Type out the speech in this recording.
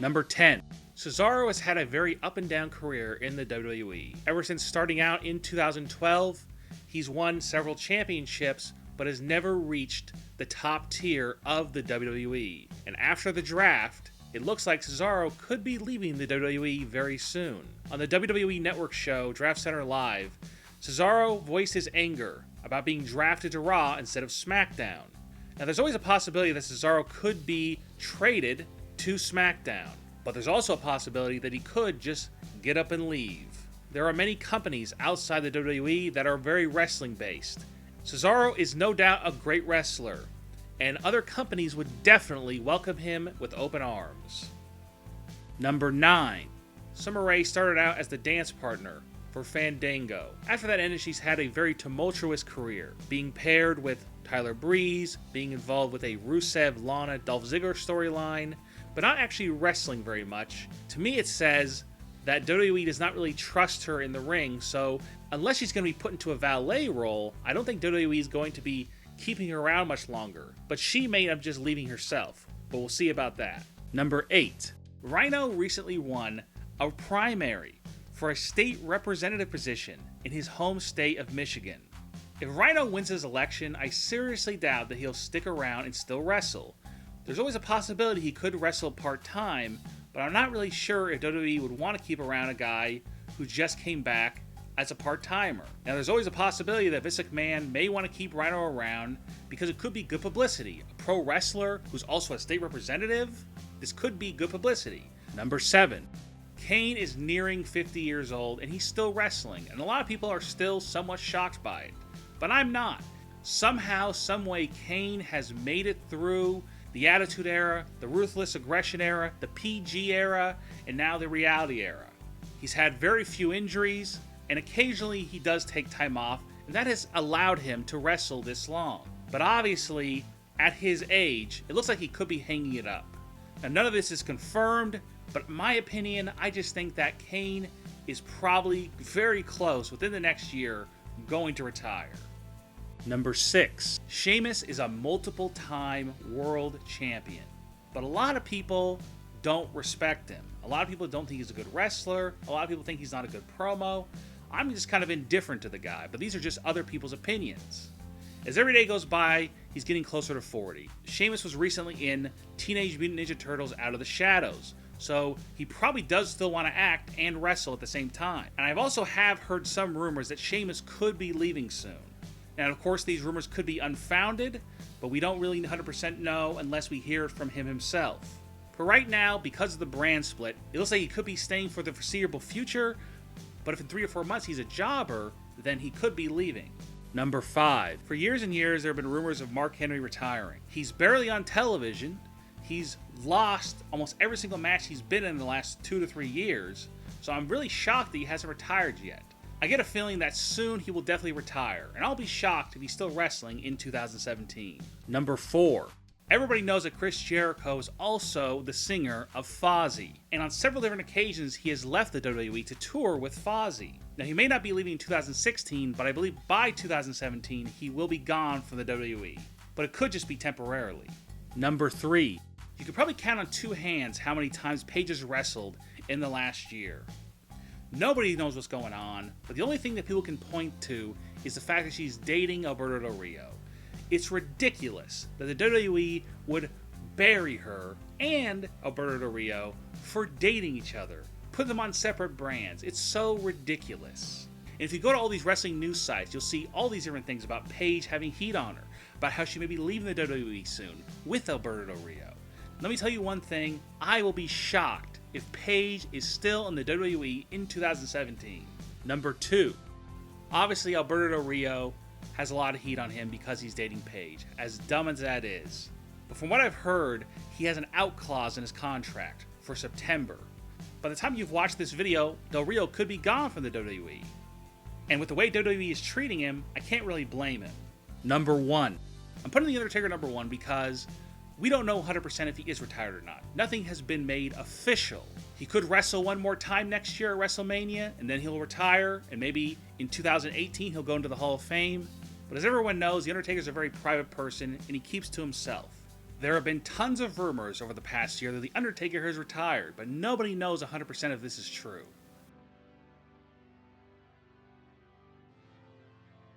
Number 10. Cesaro has had a very up and down career in the WWE. Ever since starting out in 2012, he's won several championships, but has never reached the top tier of the WWE. And after the draft, it looks like Cesaro could be leaving the WWE very soon. On the WWE Network show, Draft Center Live, Cesaro voiced his anger about being drafted to Raw instead of SmackDown. Now, there's always a possibility that Cesaro could be traded to SmackDown, but there's also a possibility that he could just get up and leave. There are many companies outside the WWE that are very wrestling based. Cesaro is no doubt a great wrestler, and other companies would definitely welcome him with open arms. Number 9. Summer Rae started out as the dance partner for Fandango. After that ended, she's had a very tumultuous career, being paired with Tyler Breeze, being involved with a Rusev, Lana, Dolph Ziggler storyline, but not actually wrestling very much. To me, it says that WWE does not really trust her in the ring, so unless she's going to be put into a valet role, I don't think WWE is going to be keeping her around much longer. But she may end up just leaving herself, but we'll see about that. Number 8. Rhino recently won a primary for a state representative position in his home state of Michigan. If Rhino wins his election, I seriously doubt that he'll stick around and still wrestle. There's always a possibility he could wrestle part-time, but I'm not really sure if WWE would want to keep around a guy who just came back as a part-timer. Now, there's always a possibility that Vince McMahon may want to keep Rhino around because it could be good publicity. A pro wrestler who's also a state representative, this could be good publicity. Number 7. Kane is nearing 50 years old and he's still wrestling, and a lot of people are still somewhat shocked by it. But I'm not. Somehow, someway, Kane has made it through the Attitude Era, the Ruthless Aggression Era, the PG Era, and now the Reality Era. He's had very few injuries, and occasionally he does take time off, and that has allowed him to wrestle this long. But obviously, at his age, it looks like he could be hanging it up. Now, none of this is confirmed, but in my opinion, I just think that Kane is probably very close, within the next year, going to retire. Number 6. Sheamus is a multiple-time world champion, but a lot of people don't respect him. A lot of people don't think he's a good wrestler. A lot of people think he's not a good promo. I'm just kind of indifferent to the guy, but these are just other people's opinions. As every day goes by, he's getting closer to 40. Sheamus was recently in Teenage Mutant Ninja Turtles Out of the Shadows, so he probably does still want to act and wrestle at the same time. And I've also heard some rumors that Sheamus could be leaving soon. Now, of course, these rumors could be unfounded, but we don't really 100% know unless we hear it from him himself. For right now, because of the brand split, it looks like he could be staying for the foreseeable future, but if in 3 or 4 months he's a jobber, then he could be leaving. Number 5. For years and years, there have been rumors of Mark Henry retiring. He's barely on television. He's lost almost every single match he's been in the last 2 to 3 years, so I'm really shocked that he hasn't retired yet. I get a feeling that soon he will definitely retire, and I'll be shocked if he's still wrestling in 2017. Number 4. Everybody knows that Chris Jericho is also the singer of Fozzy, and on several different occasions he has left the WWE to tour with Fozzy. Now, he may not be leaving in 2016, but I believe by 2017 he will be gone from the WWE, but it could just be temporarily. Number 3. You could probably count on 2 hands how many times Paige has wrestled in the last year. Nobody knows what's going on, but the only thing that people can point to is the fact that she's dating Alberto Del Rio. It's ridiculous that the WWE would bury her and Alberto Del Rio for dating each other, put them on separate brands. It's so ridiculous. And if you go to all these wrestling news sites, you'll see all these different things about Paige having heat on her, about how she may be leaving the WWE soon with Alberto Del Rio. Let me tell you one thing, I will be shocked if Paige is still in the WWE in 2017. Number 2. Obviously, Alberto Del Rio has a lot of heat on him because he's dating Paige, as dumb as that is. But from what I've heard, he has an out clause in his contract for September. By the time you've watched this video, Del Rio could be gone from the WWE. And with the way WWE is treating him, I can't really blame him. Number 1. I'm putting The Undertaker number 1 because we don't know 100% if he is retired or not. Nothing has been made official. He could wrestle one more time next year at WrestleMania, and then he'll retire, and maybe in 2018 he'll go into the Hall of Fame. But as everyone knows, The Undertaker's a very private person, and he keeps to himself. There have been tons of rumors over the past year that The Undertaker has retired, but nobody knows 100% if this is true.